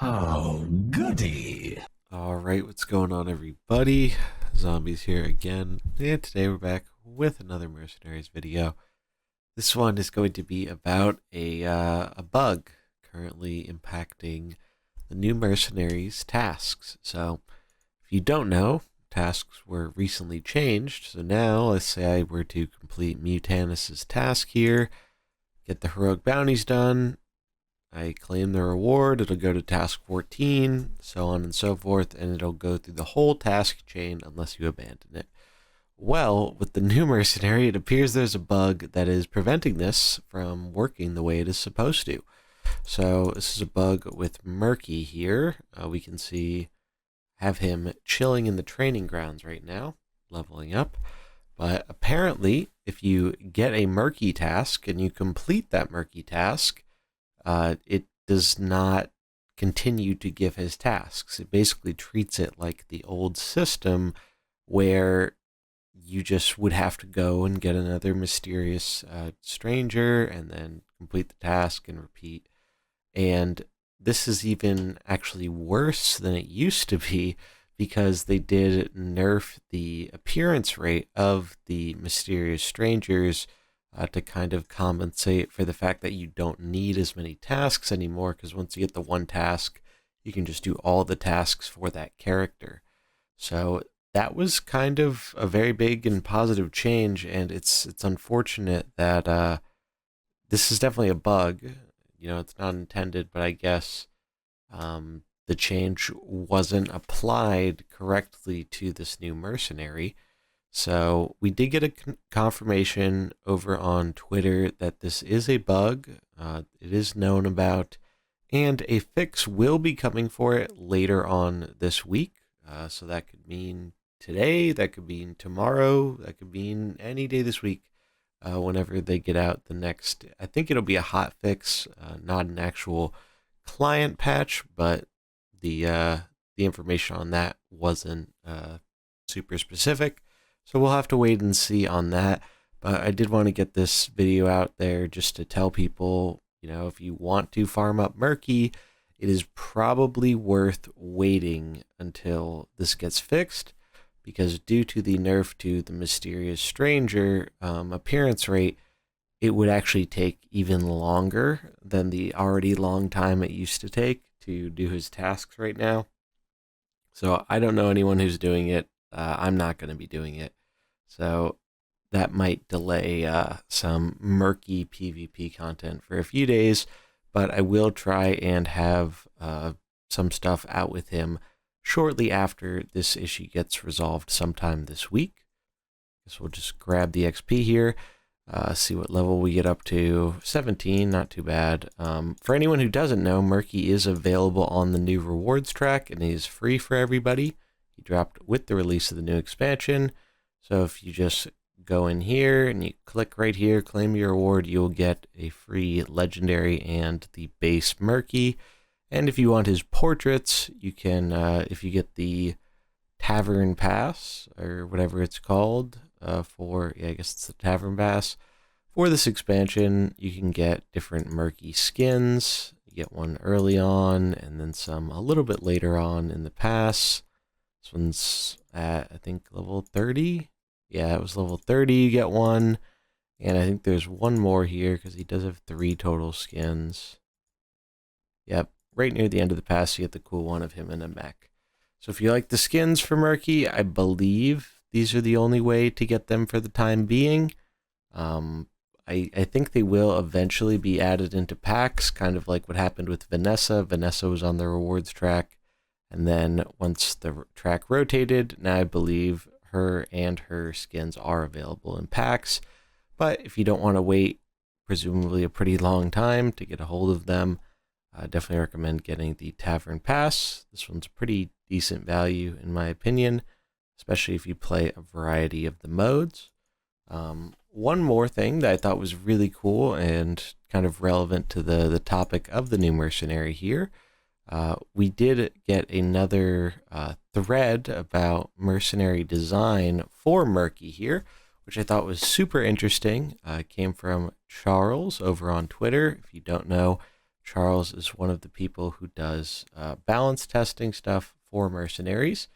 Oh, goody. Alright, what's going on, everybody? Zombies here again, and today we're back with another Mercenaries video. This one is going to be about a bug currently impacting the new Mercenaries tasks. So, if you don't know, tasks were recently changed. So now, let's say I were to complete Mutanus's task here, get the heroic bounties done, I claim the reward, it'll go to task 14, so on and so forth, and it'll go through the whole task chain unless you abandon it. Well, with the new mercenary, it appears there's a bug that is preventing this from working the way it is supposed to. So this is a bug with Murky here. We can see, have him chilling in the training grounds right now, leveling up. But apparently, if you get a Murky task and you complete that Murky task, it does not continue to give his tasks. It basically treats it like the old system where you just would have to go and get another mysterious stranger and then complete the task and repeat. And this is even actually worse than it used to be because they did nerf the appearance rate of the mysterious strangers to kind of compensate for the fact that you don't need as many tasks anymore, because once you get the one task, you can just do all the tasks for that character. So that was kind of a very big and positive change, and it's unfortunate that this is definitely a bug. You know, it's not intended, but I guess the change wasn't applied correctly to this new mercenary. So we did get a confirmation over on Twitter that this is a bug. It is known about, and a fix will be coming for it later on this week. So that could mean today, that could mean tomorrow, that could mean any day this week. Whenever they get out the next, I think it'll be a hot fix, not an actual client patch, but the information on that wasn't super specific. So we'll have to wait and see on that. But I did want to get this video out there just to tell people, you know, if you want to farm up Murky, it is probably worth waiting until this gets fixed, because due to the nerf to the mysterious stranger appearance rate, it would actually take even longer than the already long time it used to take to do his tasks right now. So I don't know anyone who's doing it. I'm not going to be doing it. So that might delay some Murky PvP content for a few days, but I will try and have some stuff out with him shortly after this issue gets resolved sometime this week. Guess we'll just grab the XP here, see what level we get up to. 17, not too bad. For anyone who doesn't know, Murky is available on the new rewards track and is free for everybody. He dropped with the release of the new expansion. So if you just go in here and you click right here, claim your reward, you'll get a free legendary and the base Murky. And if you want his portraits, you can, if you get the Tavern Pass, or whatever it's called, I guess it's the Tavern Pass, for this expansion, you can get different Murky skins. You get one early on, and then some a little bit later on in the pass. This one's at, I think, level 30. Yeah, it was level 30, you get one. And I think there's one more here, because he does have 3 total skins. Yep, right near the end of the pass, you get the cool one of him in a mech. So if you like the skins for Murky, I believe these are the only way to get them for the time being. I think they will eventually be added into packs, kind of like what happened with Vanessa. Vanessa was on the rewards track, and then once the track rotated, now I believe her and her skins are available in packs. But if you don't want to wait, presumably a pretty long time to get a hold of them, I definitely recommend getting the Tavern Pass. This one's pretty decent value in my opinion, especially if you play a variety of the modes. One more thing that I thought was really cool and kind of relevant to the topic of the new mercenary here, we did get another thread about mercenary design for Murky here, which I thought was super interesting. It came from Charles over on Twitter. If you don't know, Charles is one of the people who does balance testing stuff for Mercenaries,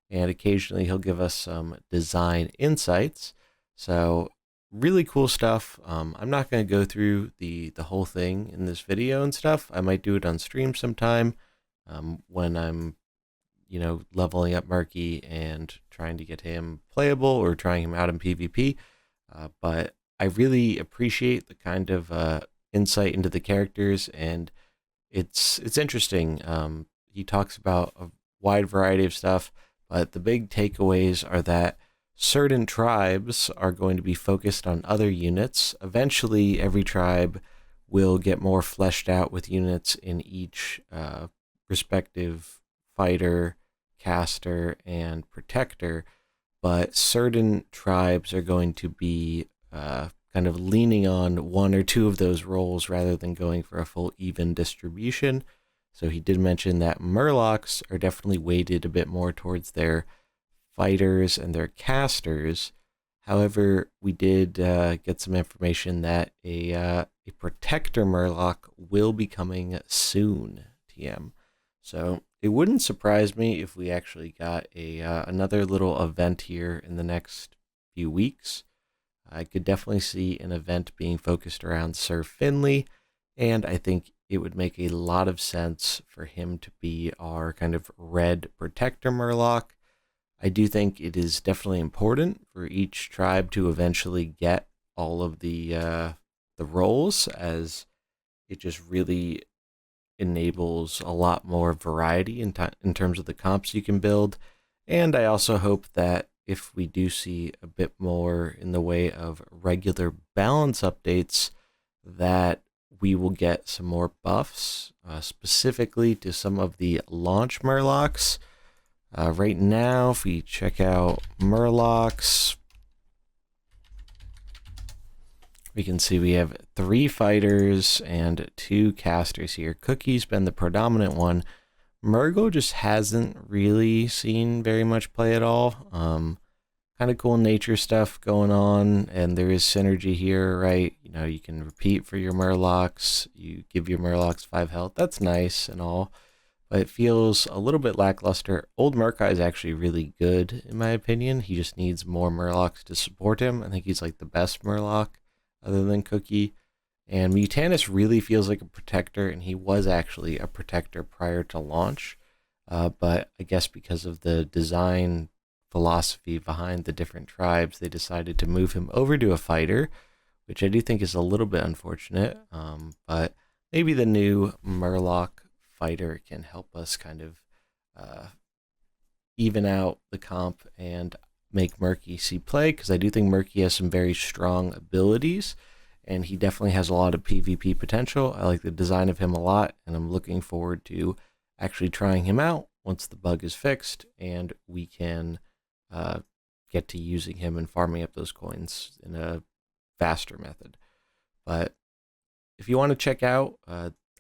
and occasionally he'll give us some design insights. So really cool stuff. I'm not going to go through the whole thing in this video and stuff. I might do it on stream sometime when I'm leveling up Murky and trying to get him playable or trying him out in PvP. But I really appreciate the kind of insight into the characters, and it's interesting. He talks about a wide variety of stuff, but the big takeaways are that certain tribes are going to be focused on other units. Eventually, every tribe will get more fleshed out with units in each respective fighter, caster, and protector, but certain tribes are going to be kind of leaning on one or two of those roles rather than going for a full even distribution. So he did mention that Murlocs are definitely weighted a bit more towards their fighters and their casters. However, we did get some information that a protector Murloc will be coming soon, TM. So it wouldn't surprise me if we actually got another little event here in the next few weeks. I could definitely see an event being focused around Sir Finley, and I think it would make a lot of sense for him to be our kind of red protector Murloc. I do think it is definitely important for each tribe to eventually get all of the roles, as it just really enables a lot more variety in terms of the comps you can build. And I also hope that if we do see a bit more in the way of regular balance updates, that we will get some more buffs, specifically to some of the launch Murlocs. Right now, if we check out Murlocs, we can see we have 3 fighters and 2 casters here. Cookie's been the predominant one. Murgo just hasn't really seen very much play at all. Kind of cool nature stuff going on, and there is synergy here, right? You can repeat for your Murlocs. You give your Murlocs 5 health. That's nice and all, but it feels a little bit lackluster. Old Murky is actually really good, in my opinion. He just needs more Murlocs to support him. I think he's like the best Murloc other than Cookie. And Mutanus really feels like a protector, and he was actually a protector prior to launch. But I guess because of the design philosophy behind the different tribes, they decided to move him over to a fighter, which I do think is a little bit unfortunate. But maybe the new Murloc fighter can help us kind of even out the comp and make Murky see play, because I do think Murky has some very strong abilities, and he definitely has a lot of PvP potential. I like the design of him a lot, and I'm looking forward to actually trying him out once the bug is fixed and we can get to using him and farming up those coins in a faster method. But if you want to check out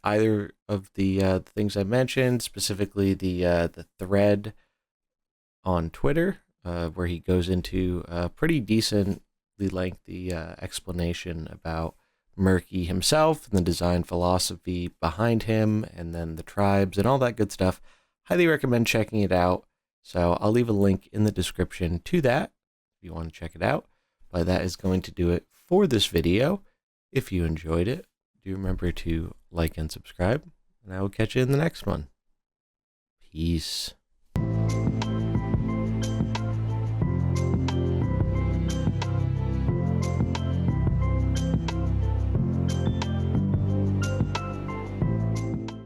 either of the things I mentioned, specifically the thread on Twitter, where he goes into a pretty decently lengthy explanation about Murky himself and the design philosophy behind him, and then the tribes and all that good stuff. Highly recommend checking it out. So I'll leave a link in the description to that if you want to check it out. But that is going to do it for this video. If you enjoyed it, do remember to like and subscribe, and I will catch you in the next one. Peace.